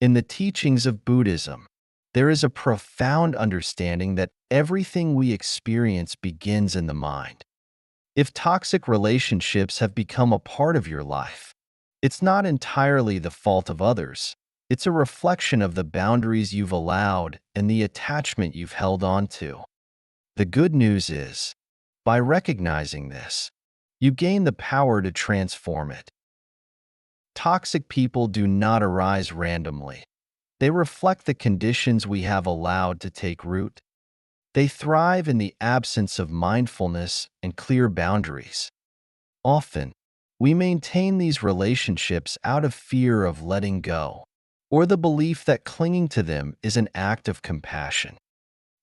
In the teachings of Buddhism, there is a profound understanding that everything we experience begins in the mind. If toxic relationships have become a part of your life, it's not entirely the fault of others. It's a reflection of the boundaries you've allowed and the attachment you've held on to. The good news is, by recognizing this, you gain the power to transform it. Toxic people do not arise randomly. They reflect the conditions we have allowed to take root. They thrive in the absence of mindfulness and clear boundaries. Often, we maintain these relationships out of fear of letting go, or the belief that clinging to them is an act of compassion.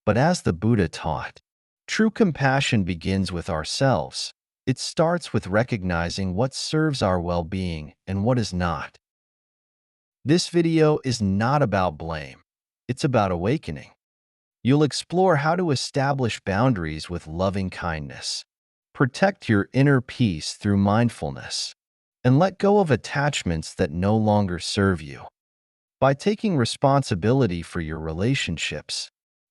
But as the Buddha taught, true compassion begins with ourselves. It starts with recognizing what serves our well-being and what is not. This video is not about blame. It's about awakening. You'll explore how to establish boundaries with loving kindness, protect your inner peace through mindfulness, and let go of attachments that no longer serve you. By taking responsibility for your relationships,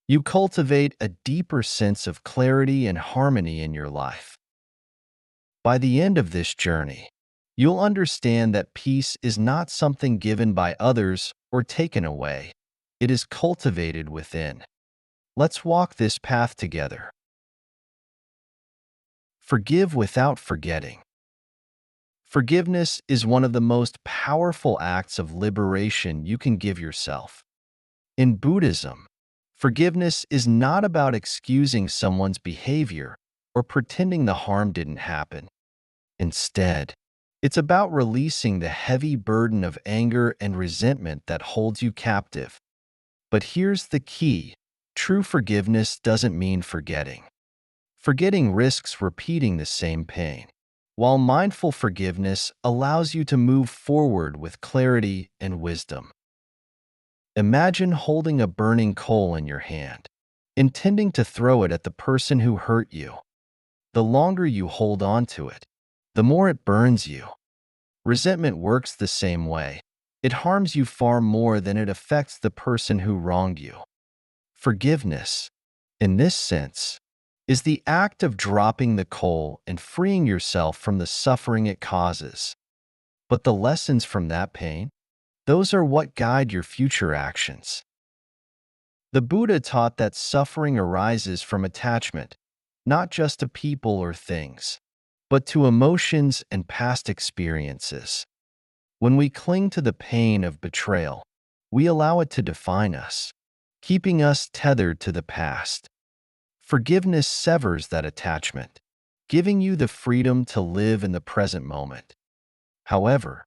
you cultivate a deeper sense of clarity and harmony in your life. By the end of this journey, you'll understand that peace is not something given by others or taken away. It is cultivated within. Let's walk this path together. Forgive without forgetting. Forgiveness is one of the most powerful acts of liberation you can give yourself. In Buddhism, forgiveness is not about excusing someone's behavior or pretending the harm didn't happen. Instead, it's about releasing the heavy burden of anger and resentment that holds you captive. But here's the key: true forgiveness doesn't mean forgetting. Forgetting risks repeating the same pain, while mindful forgiveness allows you to move forward with clarity and wisdom. Imagine holding a burning coal in your hand, intending to throw it at the person who hurt you. The longer you hold on to it, the more it burns you. Resentment works the same way. It harms you far more than it affects the person who wronged you. Forgiveness, in this sense, is the act of dropping the coal and freeing yourself from the suffering it causes. But the lessons from that pain, those are what guide your future actions. The Buddha taught that suffering arises from attachment, not just to people or things, but to emotions and past experiences. When we cling to the pain of betrayal, we allow it to define us, keeping us tethered to the past. Forgiveness severs that attachment, giving you the freedom to live in the present moment. However,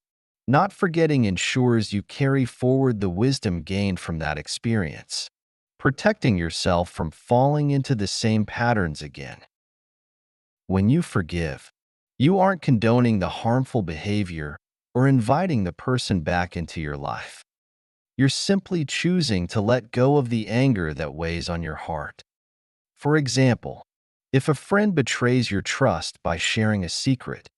not forgetting ensures you carry forward the wisdom gained from that experience, protecting yourself from falling into the same patterns again. When you forgive, you aren't condoning the harmful behavior or inviting the person back into your life. You're simply choosing to let go of the anger that weighs on your heart. For example, if a friend betrays your trust by sharing a secret,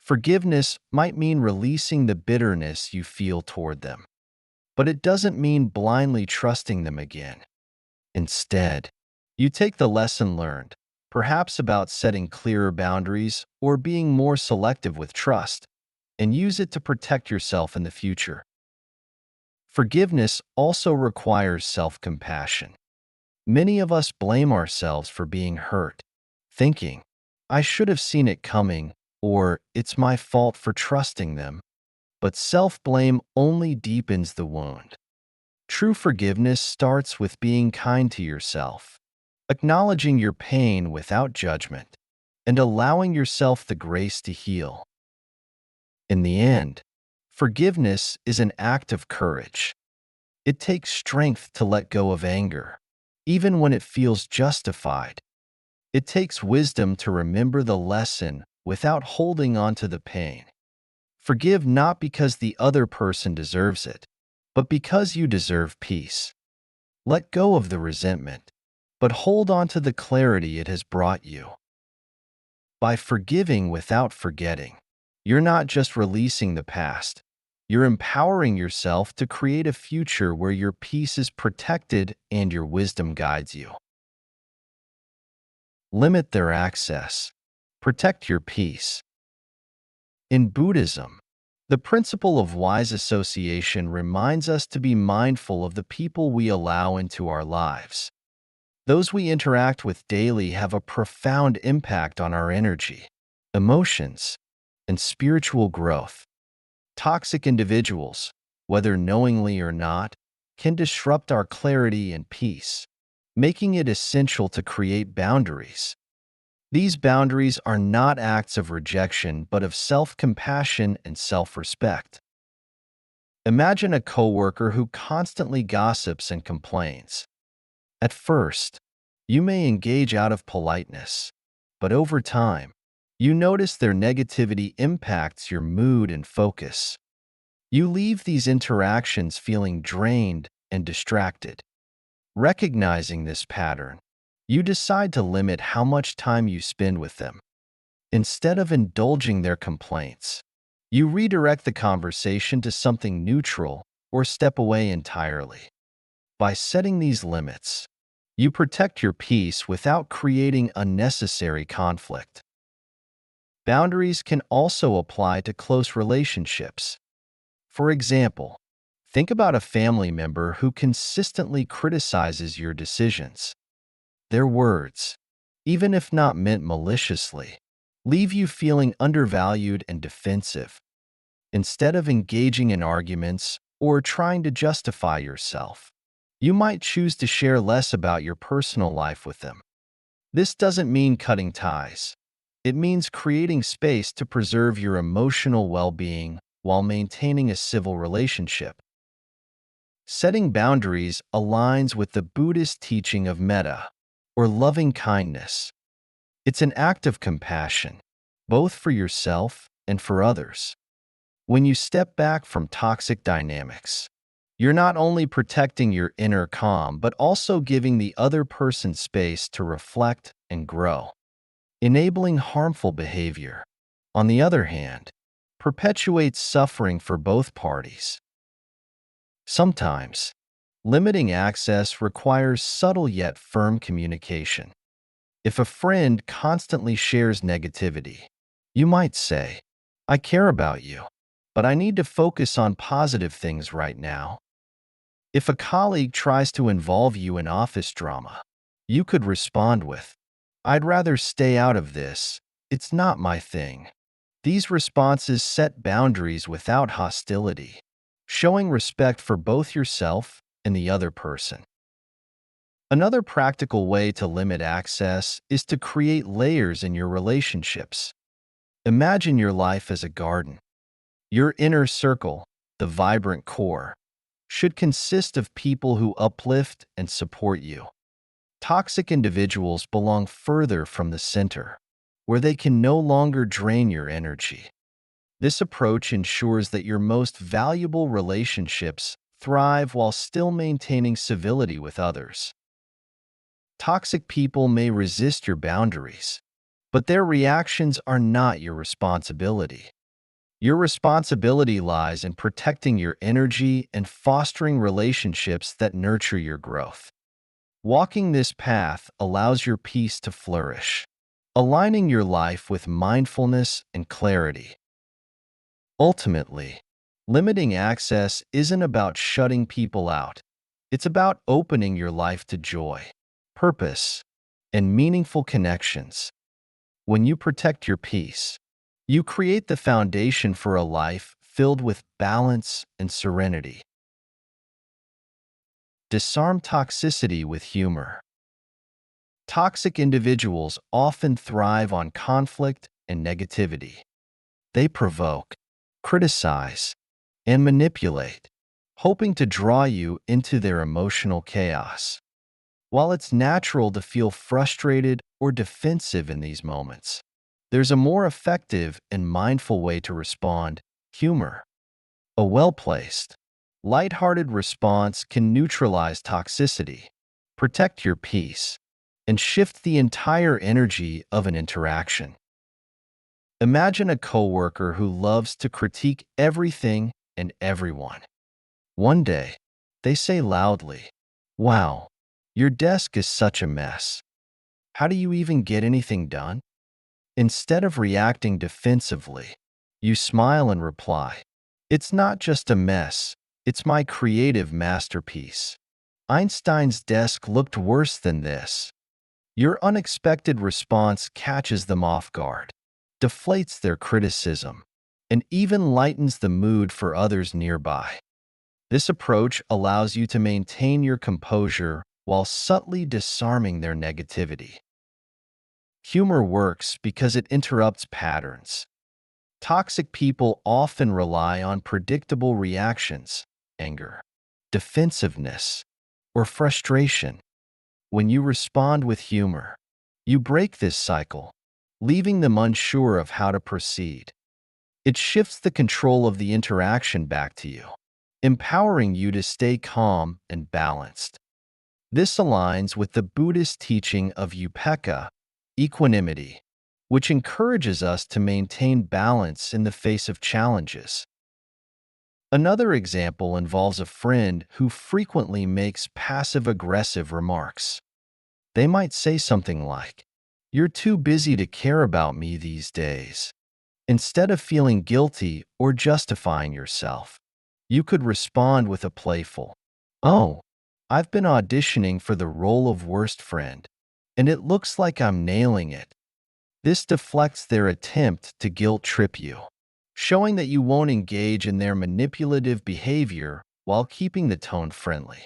forgiveness might mean releasing the bitterness you feel toward them. But it doesn't mean blindly trusting them again. Instead, you take the lesson learned, perhaps about setting clearer boundaries or being more selective with trust, and use it to protect yourself in the future. Forgiveness also requires self-compassion. Many of us blame ourselves for being hurt, thinking, "I should have seen it coming," or "it's my fault for trusting them." But self-blame only deepens the wound. True forgiveness starts with being kind to yourself, acknowledging your pain without judgment, and allowing yourself the grace to heal. In the end, forgiveness is an act of courage. It takes strength to let go of anger, even when it feels justified. It takes wisdom to remember the lesson without holding on to the pain. Forgive not because the other person deserves it, but because you deserve peace. Let go of the resentment, but hold on to the clarity it has brought you. By forgiving without forgetting, you're not just releasing the past, You're empowering yourself to create a future where your peace is protected and your wisdom guides you. Limit their access. Protect your peace. In Buddhism, the principle of wise association reminds us to be mindful of the people we allow into our lives. Those we interact with daily have a profound impact on our energy, emotions, and spiritual growth. Toxic individuals, whether knowingly or not, can disrupt our clarity and peace, making it essential to create boundaries. These boundaries are not acts of rejection, but of self-compassion and self-respect. Imagine a coworker who constantly gossips and complains. At first, you may engage out of politeness, but over time, you notice their negativity impacts your mood and focus. You leave these interactions feeling drained and distracted. Recognizing this pattern, you decide to limit how much time you spend with them. Instead of indulging their complaints, you redirect the conversation to something neutral or step away entirely. By setting these limits, you protect your peace without creating unnecessary conflict. Boundaries can also apply to close relationships. For example, think about a family member who consistently criticizes your decisions. Their words, even if not meant maliciously, leave you feeling undervalued and defensive. Instead of engaging in arguments or trying to justify yourself, you might choose to share less about your personal life with them. This doesn't mean cutting ties. It means creating space to preserve your emotional well-being while maintaining a civil relationship. Setting boundaries aligns with the Buddhist teaching of metta, or loving kindness. It's an act of compassion, both for yourself and for others. When you step back from toxic dynamics, you're not only protecting your inner calm, but also giving the other person space to reflect and grow. Enabling harmful behavior, on the other hand, perpetuates suffering for both parties. Sometimes, limiting access requires subtle yet firm communication. If a friend constantly shares negativity, you might say, "I care about you, but I need to focus on positive things right now." If a colleague tries to involve you in office drama, you could respond with, "I'd rather stay out of this. It's not my thing." These responses set boundaries without hostility, showing respect for both yourself and the other person. Another practical way to limit access is to create layers in your relationships. Imagine your life as a garden. Your inner circle, the vibrant core, should consist of people who uplift and support you. Toxic individuals belong further from the center, where they can no longer drain your energy. This approach ensures that your most valuable relationships thrive while still maintaining civility with others. Toxic people may resist your boundaries, but their reactions are not your responsibility. Your responsibility lies in protecting your energy and fostering relationships that nurture your growth. Walking this path allows your peace to flourish, aligning your life with mindfulness and clarity. Ultimately, limiting access isn't about shutting people out. It's about opening your life to joy, purpose, and meaningful connections. When you protect your peace, you create the foundation for a life filled with balance and serenity. Disarm toxicity with humor. Toxic individuals often thrive on conflict and negativity. They provoke, criticize, and manipulate, hoping to draw you into their emotional chaos. While it's natural to feel frustrated or defensive in these moments, there's a more effective and mindful way to respond: humor. A well-placed, lighthearted response can neutralize toxicity, protect your peace, and shift the entire energy of an interaction. Imagine a coworker who loves to critique everything and everyone. One day, they say loudly, "Wow, your desk is such a mess. How do you even get anything done?" Instead of reacting defensively, you smile and reply, "It's not just a mess, it's my creative masterpiece. Einstein's desk looked worse than this." Your unexpected response catches them off guard, deflates their criticism, and even lightens the mood for others nearby. This approach allows you to maintain your composure while subtly disarming their negativity. Humor works because it interrupts patterns. Toxic people often rely on predictable reactions, anger, defensiveness, or frustration. When you respond with humor, you break this cycle, leaving them unsure of how to proceed. It shifts the control of the interaction back to you, empowering you to stay calm and balanced. This aligns with the Buddhist teaching of upekkha, equanimity, which encourages us to maintain balance in the face of challenges. Another example involves a friend who frequently makes passive-aggressive remarks. They might say something like, "You're too busy to care about me these days." Instead of feeling guilty or justifying yourself, you could respond with a playful, "Oh, I've been auditioning for the role of worst friend, and it looks like I'm nailing it." This deflects their attempt to guilt trip you, showing that you won't engage in their manipulative behavior while keeping the tone friendly.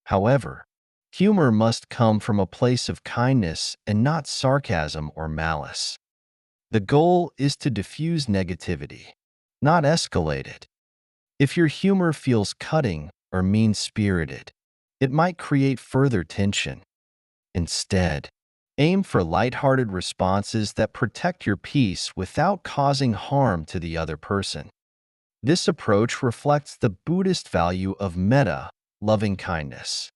However, humor must come from a place of kindness and not sarcasm or malice. The goal is to diffuse negativity, not escalate it. If your humor feels cutting or mean-spirited, it might create further tension. Instead, aim for lighthearted responses that protect your peace without causing harm to the other person. This approach reflects the Buddhist value of metta, loving kindness,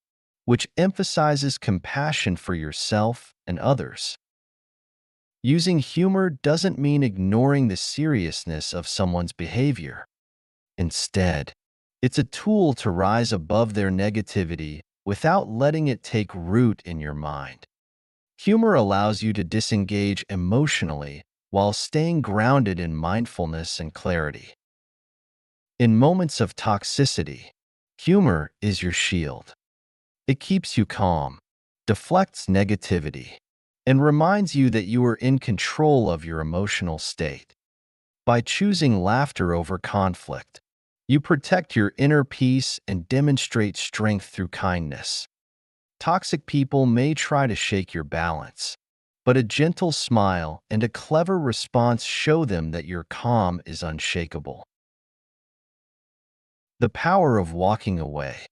which emphasizes compassion for yourself and others. Using humor doesn't mean ignoring the seriousness of someone's behavior. Instead, it's a tool to rise above their negativity without letting it take root in your mind. Humor allows you to disengage emotionally while staying grounded in mindfulness and clarity. In moments of toxicity, humor is your shield. It keeps you calm, deflects negativity, and reminds you that you are in control of your emotional state. By choosing laughter over conflict, you protect your inner peace and demonstrate strength through kindness. Toxic people may try to shake your balance, but a gentle smile and a clever response show them that your calm is unshakable. The power of walking away.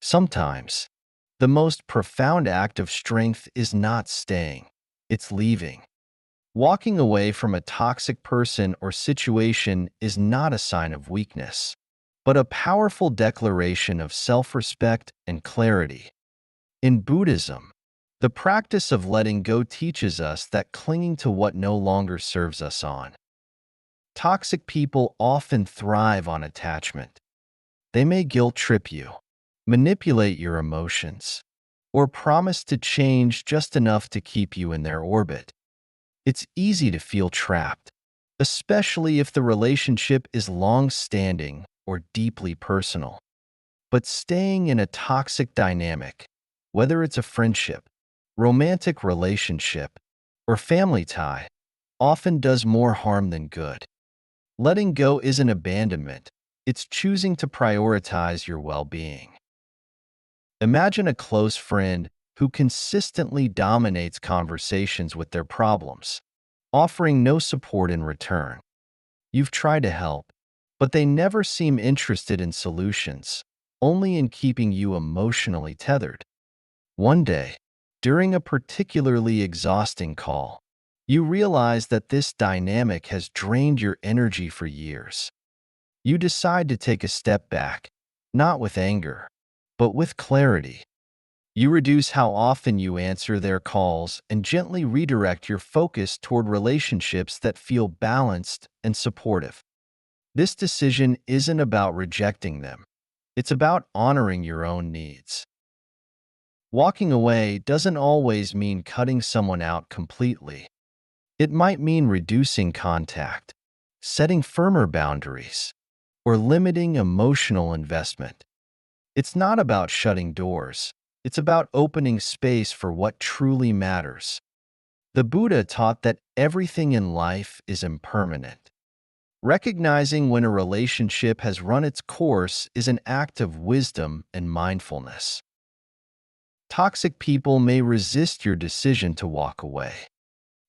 Sometimes, the most profound act of strength is not staying, it's leaving. Walking away from a toxic person or situation is not a sign of weakness, but a powerful declaration of self-respect and clarity. In Buddhism, the practice of letting go teaches us that clinging to what no longer serves us on. Toxic people often thrive on attachment. They may guilt trip you, manipulate your emotions, or promise to change just enough to keep you in their orbit. It's easy to feel trapped, especially if the relationship is long-standing or deeply personal. But staying in a toxic dynamic, whether it's a friendship, romantic relationship, or family tie, often does more harm than good. Letting go isn't abandonment, it's choosing to prioritize your well-being. Imagine a close friend who consistently dominates conversations with their problems, offering no support in return. You've tried to help, but they never seem interested in solutions, only in keeping you emotionally tethered. One day, during a particularly exhausting call, you realize that this dynamic has drained your energy for years. You decide to take a step back, not with anger, but with clarity. You reduce how often you answer their calls and gently redirect your focus toward relationships that feel balanced and supportive. This decision isn't about rejecting them. It's about honoring your own needs. Walking away doesn't always mean cutting someone out completely. It might mean reducing contact, setting firmer boundaries, or limiting emotional investment. It's not about shutting doors. It's about opening space for what truly matters. The Buddha taught that everything in life is impermanent. Recognizing when a relationship has run its course is an act of wisdom and mindfulness. Toxic people may resist your decision to walk away.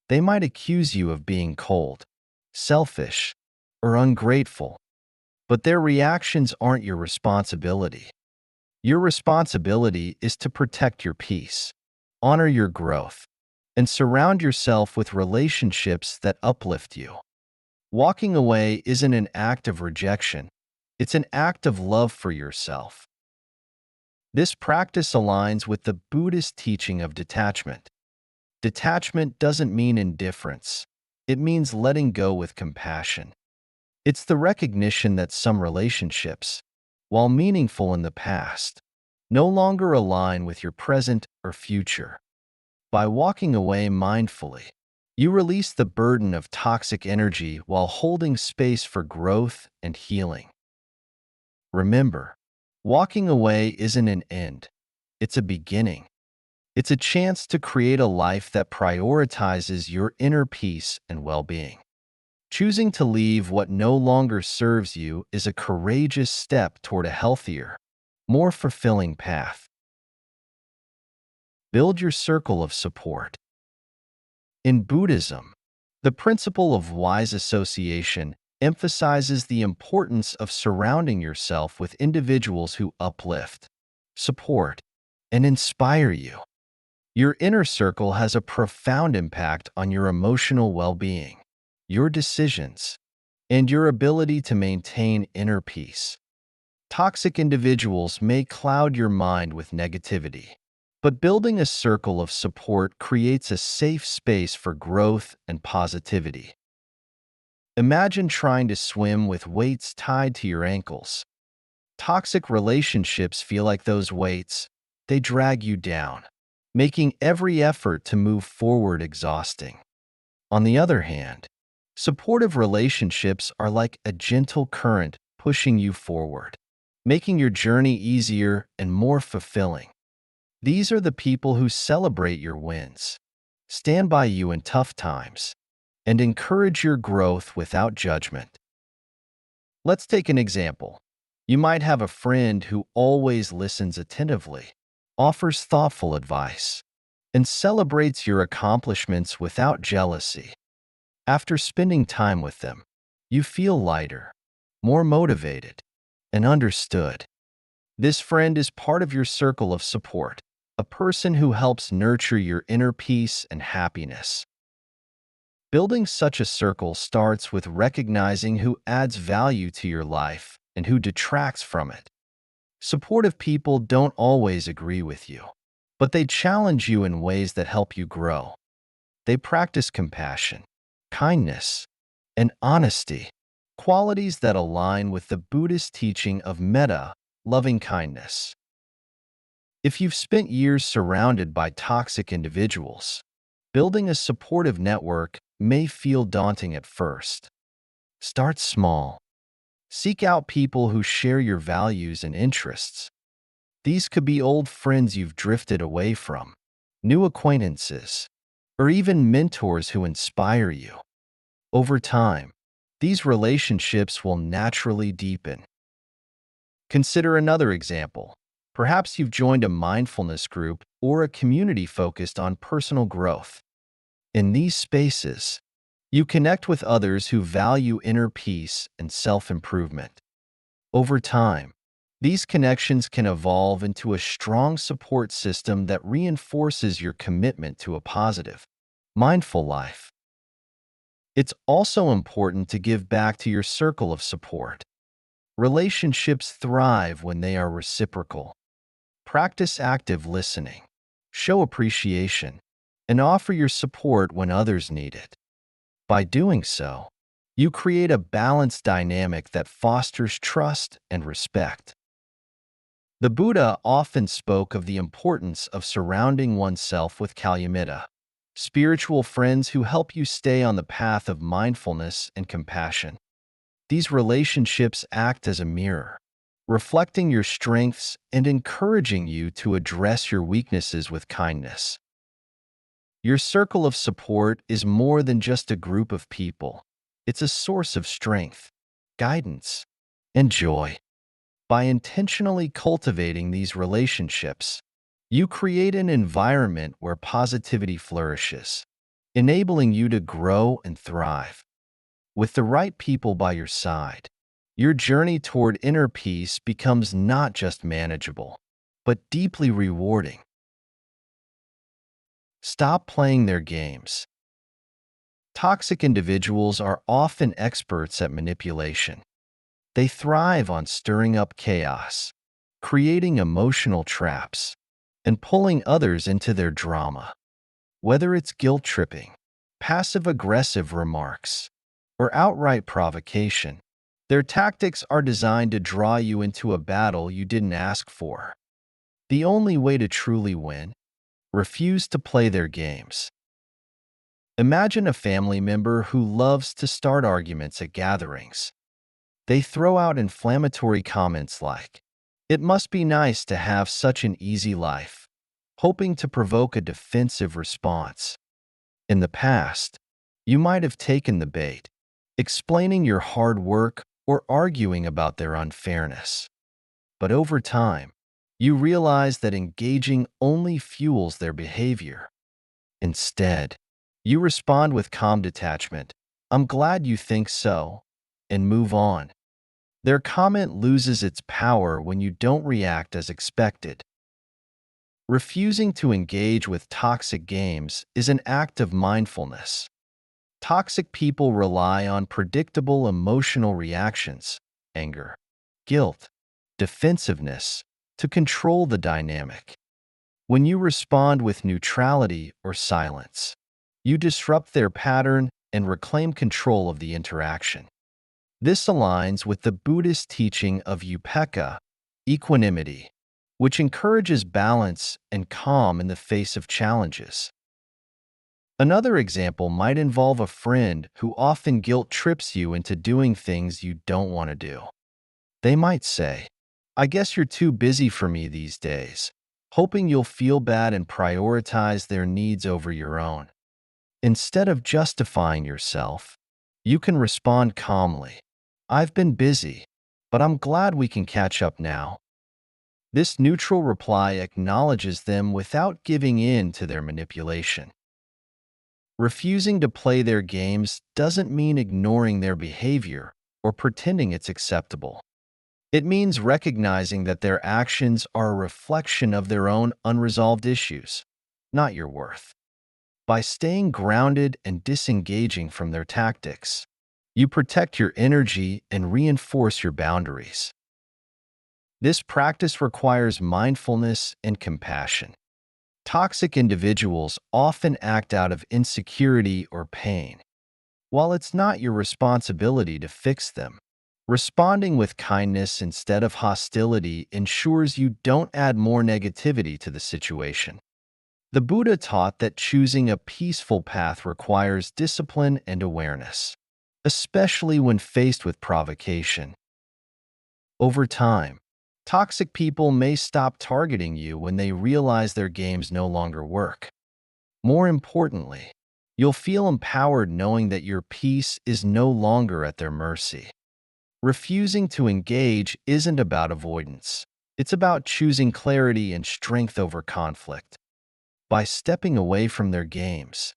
They might accuse you of being cold, selfish, or ungrateful, but their reactions aren't your responsibility. Your responsibility is to protect your peace, honor your growth, and surround yourself with relationships that uplift you. Walking away isn't an act of rejection, it's an act of love for yourself. This practice aligns with the Buddhist teaching of detachment. Detachment doesn't mean indifference, it means letting go with compassion. It's the recognition that some relationships, while meaningful in the past, no longer align with your present or future. By walking away mindfully, you release the burden of toxic energy while holding space for growth and healing. Remember, walking away isn't an end, it's a beginning. It's a chance to create a life that prioritizes your inner peace and well-being. Choosing to leave what no longer serves you is a courageous step toward a healthier, more fulfilling path. Build your circle of support. In Buddhism, the principle of wise association emphasizes the importance of surrounding yourself with individuals who uplift, support, and inspire you. Your inner circle has a profound impact on your emotional well-being, your decisions, and your ability to maintain inner peace. Toxic individuals may cloud your mind with negativity, but building a circle of support creates a safe space for growth and positivity. Imagine trying to swim with weights tied to your ankles. Toxic relationships feel like those weights. They drag you down, making every effort to move forward exhausting. On the other hand, supportive relationships are like a gentle current pushing you forward, making your journey easier and more fulfilling. These are the people who celebrate your wins, stand by you in tough times, and encourage your growth without judgment. Let's take an example. You might have a friend who always listens attentively, offers thoughtful advice, and celebrates your accomplishments without jealousy. After spending time with them, you feel lighter, more motivated, and understood. This friend is part of your circle of support, a person who helps nurture your inner peace and happiness. Building such a circle starts with recognizing who adds value to your life and who detracts from it. Supportive people don't always agree with you, but they challenge you in ways that help you grow. They practice compassion, kindness, and honesty, qualities that align with the Buddhist teaching of metta, loving kindness. If you've spent years surrounded by toxic individuals, building a supportive network may feel daunting at first. Start small. Seek out people who share your values and interests. These could be old friends you've drifted away from, new acquaintances, or even mentors who inspire you. Over time, these relationships will naturally deepen. Consider another example. Perhaps you've joined a mindfulness group or a community focused on personal growth. In these spaces, you connect with others who value inner peace and self-improvement. Over time, these connections can evolve into a strong support system that reinforces your commitment to a positive, mindful life. It's also important to give back to your circle of support. Relationships thrive when they are reciprocal. Practice active listening, show appreciation, and offer your support when others need it. By doing so, You create a balanced dynamic that fosters trust and respect. The Buddha often spoke of the importance of surrounding oneself with kalyamita, spiritual friends who help you stay on the path of mindfulness and compassion. These relationships act as a mirror, reflecting your strengths and encouraging you to address your weaknesses with kindness. Your circle of support is more than just a group of people. It's a source of strength, guidance, and joy. By intentionally cultivating these relationships, you create an environment where positivity flourishes, enabling you to grow and thrive. With the right people by your side, your journey toward inner peace becomes not just manageable, but deeply rewarding. Stop playing their games. Toxic individuals are often experts at manipulation. They thrive on stirring up chaos, creating emotional traps, and pulling others into their drama. Whether it's guilt-tripping, passive-aggressive remarks, or outright provocation, their tactics are designed to draw you into a battle you didn't ask for. The only way to truly win: refuse to play their games. Imagine a family member who loves to start arguments at gatherings. They throw out inflammatory comments like, "It must be nice to have such an easy life," hoping to provoke a defensive response. In the past, you might have taken the bait, explaining your hard work or arguing about their unfairness. But over time, you realize that engaging only fuels their behavior. Instead, you respond with calm detachment, "I'm glad you think so," and move on. Their comment loses its power when you don't react as expected. Refusing to engage with toxic games is an act of mindfulness. Toxic people rely on predictable emotional reactions, anger, guilt, defensiveness, to control the dynamic. When you respond with neutrality or silence, you disrupt their pattern and reclaim control of the interaction. This aligns with the Buddhist teaching of upekkha, equanimity, which encourages balance and calm in the face of challenges. Another example might involve a friend who often guilt-trips you into doing things you don't want to do. They might say, "I guess you're too busy for me these days," hoping you'll feel bad and prioritize their needs over your own. Instead of justifying yourself, you can respond calmly, "I've been busy, but I'm glad we can catch up now." This neutral reply acknowledges them without giving in to their manipulation. Refusing to play their games doesn't mean ignoring their behavior or pretending it's acceptable. It means recognizing that their actions are a reflection of their own unresolved issues, not your worth. By staying grounded and disengaging from their tactics, you protect your energy and reinforce your boundaries. This practice requires mindfulness and compassion. Toxic individuals often act out of insecurity or pain. While it's not your responsibility to fix them, responding with kindness instead of hostility ensures you don't add more negativity to the situation. The Buddha taught that choosing a peaceful path requires discipline and awareness, especially when faced with provocation. Over time, toxic people may stop targeting you when they realize their games no longer work. More importantly, you'll feel empowered knowing that your peace is no longer at their mercy. Refusing to engage isn't about avoidance. It's about choosing clarity and strength over conflict. By stepping away from their games,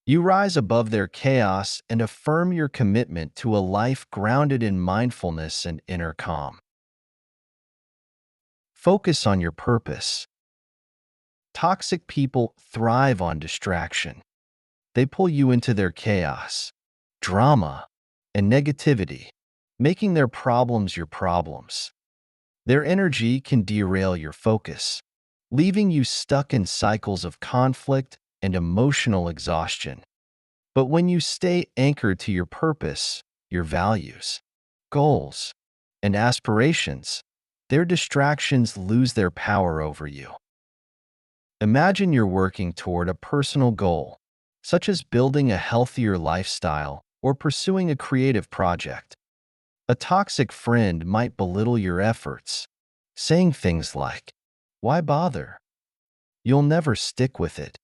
you rise above their chaos and affirm your commitment to a life grounded in mindfulness and inner calm. Focus on your purpose. Toxic people thrive on distraction. They pull you into their chaos, drama, and negativity, making their problems your problems. Their energy can derail your focus, leaving you stuck in cycles of conflict and emotional exhaustion. But when you stay anchored to your purpose, your values, goals, and aspirations, their distractions lose their power over you. Imagine you're working toward a personal goal, such as building a healthier lifestyle or pursuing a creative project. A toxic friend might belittle your efforts, saying things like, "Why bother? You'll never stick with it."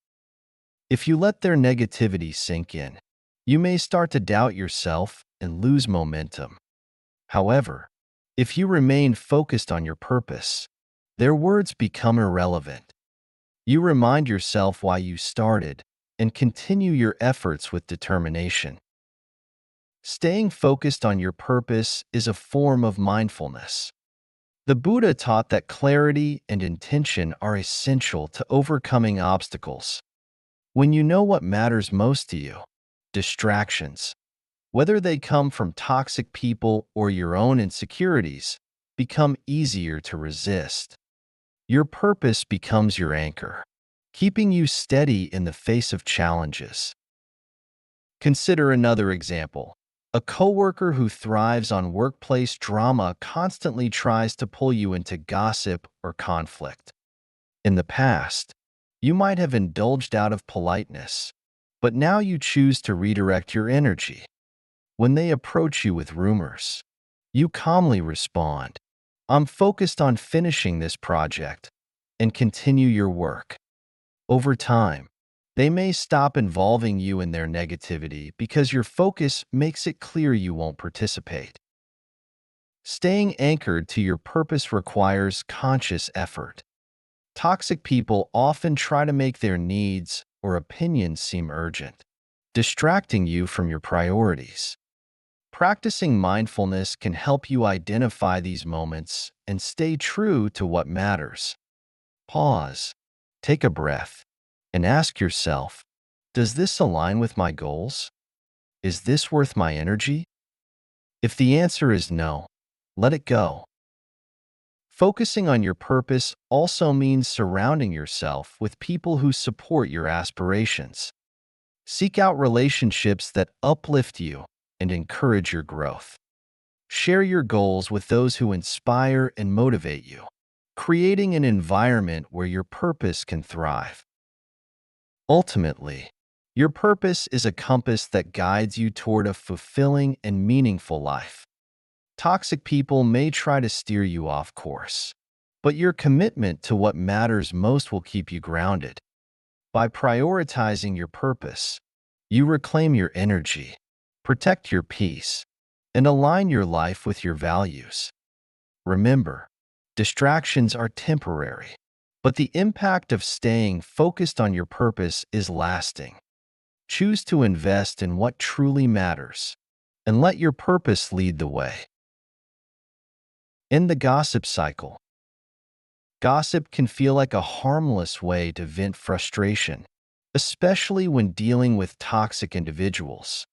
If you let their negativity sink in, you may start to doubt yourself and lose momentum. However, if you remain focused on your purpose, their words become irrelevant. You remind yourself why you started and continue your efforts with determination. Staying focused on your purpose is a form of mindfulness. The Buddha taught that clarity and intention are essential to overcoming obstacles. When you know what matters most to you, distractions, whether they come from toxic people or your own insecurities, become easier to resist. Your purpose becomes your anchor, keeping you steady in the face of challenges. Consider another example. A coworker who thrives on workplace drama constantly tries to pull you into gossip or conflict. In the past, you might have indulged out of politeness, but now you choose to redirect your energy. When they approach you with rumors, you calmly respond, "I'm focused on finishing this project," and continue your work. Over time, they may stop involving you in their negativity because your focus makes it clear you won't participate. Staying anchored to your purpose requires conscious effort. Toxic people often try to make their needs or opinions seem urgent, distracting you from your priorities. Practicing mindfulness can help you identify these moments and stay true to what matters. Pause, take a breath, and ask yourself, does this align with my goals? Is this worth my energy? If the answer is no, let it go. Focusing on your purpose also means surrounding yourself with people who support your aspirations. Seek out relationships that uplift you and encourage your growth. Share your goals with those who inspire and motivate you, creating an environment where your purpose can thrive. Ultimately, your purpose is a compass that guides you toward a fulfilling and meaningful life. Toxic people may try to steer you off course, but your commitment to what matters most will keep you grounded. By prioritizing your purpose, you reclaim your energy, protect your peace, and align your life with your values. Remember, distractions are temporary, but the impact of staying focused on your purpose is lasting. Choose to invest in what truly matters, and let your purpose lead the way. In the gossip cycle, gossip can feel like a harmless way to vent frustration, especially when dealing with toxic individuals.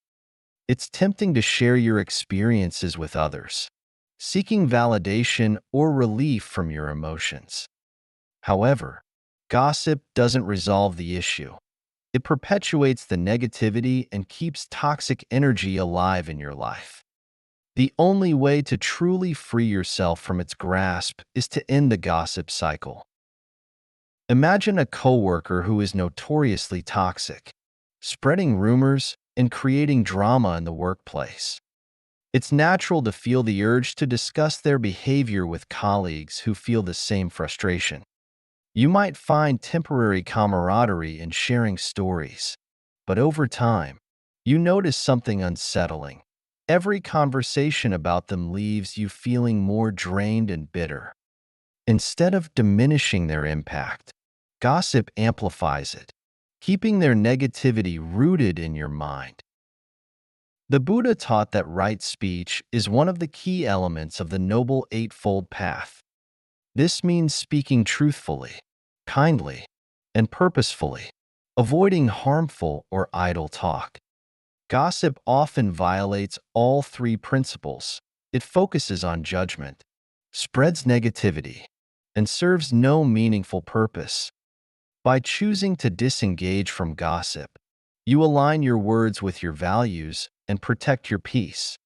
It's tempting to share your experiences with others, seeking validation or relief from your emotions. However, gossip doesn't resolve the issue. It perpetuates the negativity and keeps toxic energy alive in your life. The only way to truly free yourself from its grasp is to end the gossip cycle. Imagine a coworker who is notoriously toxic, spreading rumors and creating drama in the workplace. It's natural to feel the urge to discuss their behavior with colleagues who feel the same frustration. You might find temporary camaraderie in sharing stories, but over time, you notice something unsettling. Every conversation about them leaves you feeling more drained and bitter. Instead of diminishing their impact, gossip amplifies it, keeping their negativity rooted in your mind. The Buddha taught that right speech is one of the key elements of the Noble Eightfold Path. This means speaking truthfully, kindly, and purposefully, avoiding harmful or idle talk. Gossip often violates all three principles. It focuses on judgment, spreads negativity, and serves no meaningful purpose. By choosing to disengage from gossip, you align your words with your values and protect your peace.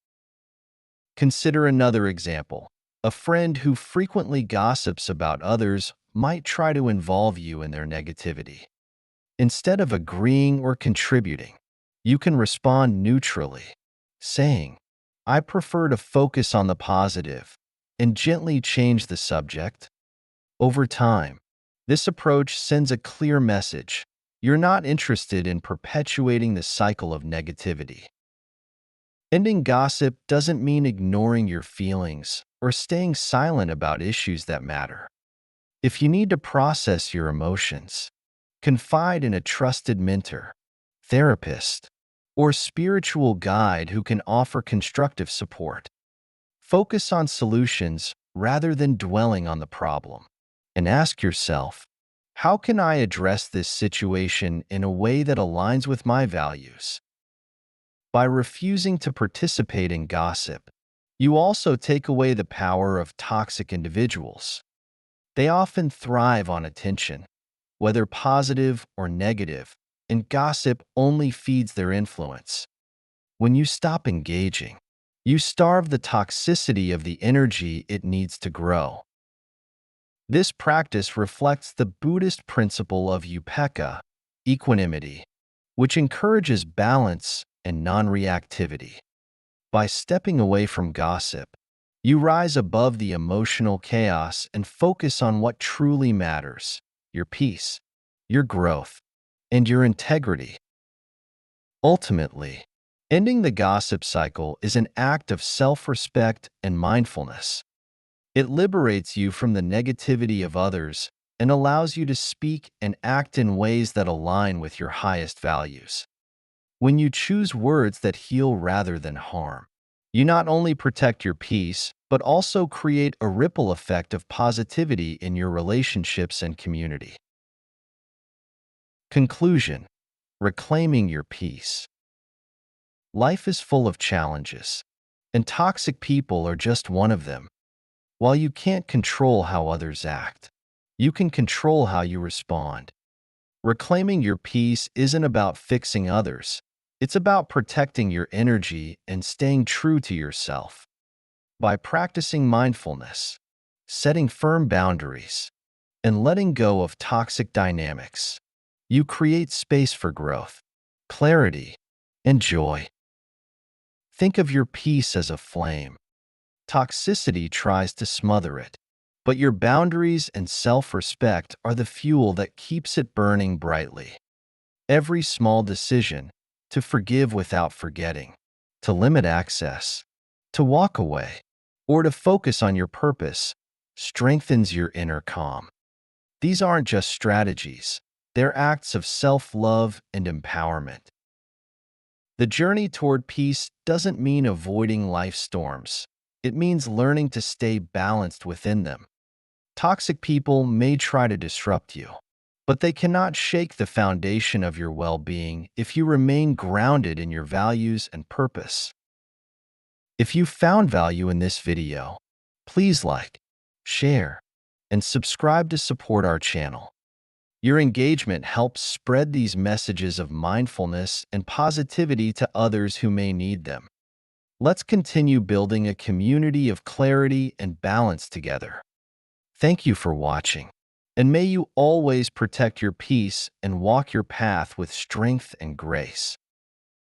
Consider another example. A friend who frequently gossips about others might try to involve you in their negativity. Instead of agreeing or contributing, you can respond neutrally, saying, "I prefer to focus on the positive," and gently change the subject. Over time, this approach sends a clear message. You're not interested in perpetuating the cycle of negativity. Ending gossip doesn't mean ignoring your feelings or staying silent about issues that matter. If you need to process your emotions, confide in a trusted mentor, therapist, or spiritual guide who can offer constructive support. Focus on solutions rather than dwelling on the problem. And ask yourself, how can I address this situation in a way that aligns with my values? By refusing to participate in gossip, you also take away the power of toxic individuals. They often thrive on attention, whether positive or negative, and gossip only feeds their influence. When you stop engaging, you starve the toxicity of the energy it needs to grow. This practice reflects the Buddhist principle of upekkha, equanimity, which encourages balance and non-reactivity. By stepping away from gossip, you rise above the emotional chaos and focus on what truly matters: your peace, your growth, and your integrity. Ultimately, ending the gossip cycle is an act of self-respect and mindfulness. It liberates you from the negativity of others and allows you to speak and act in ways that align with your highest values. When you choose words that heal rather than harm, you not only protect your peace, but also create a ripple effect of positivity in your relationships and community. Conclusion: reclaiming your peace. Life is full of challenges, and toxic people are just one of them. While you can't control how others act, you can control how you respond. Reclaiming your peace isn't about fixing others. It's about protecting your energy and staying true to yourself. By practicing mindfulness, setting firm boundaries, and letting go of toxic dynamics, you create space for growth, clarity, and joy. Think of your peace as a flame. Toxicity tries to smother it, but your boundaries and self-respect are the fuel that keeps it burning brightly. Every small decision, to forgive without forgetting, to limit access, to walk away, or to focus on your purpose, strengthens your inner calm. These aren't just strategies, they're acts of self-love and empowerment. The journey toward peace doesn't mean avoiding life's storms. It means learning to stay balanced within them. Toxic people may try to disrupt you, but they cannot shake the foundation of your well-being if you remain grounded in your values and purpose. If you found value in this video, please like, share, and subscribe to support our channel. Your engagement helps spread these messages of mindfulness and positivity to others who may need them. Let's continue building a community of clarity and balance together. Thank you for watching, and may you always protect your peace and walk your path with strength and grace.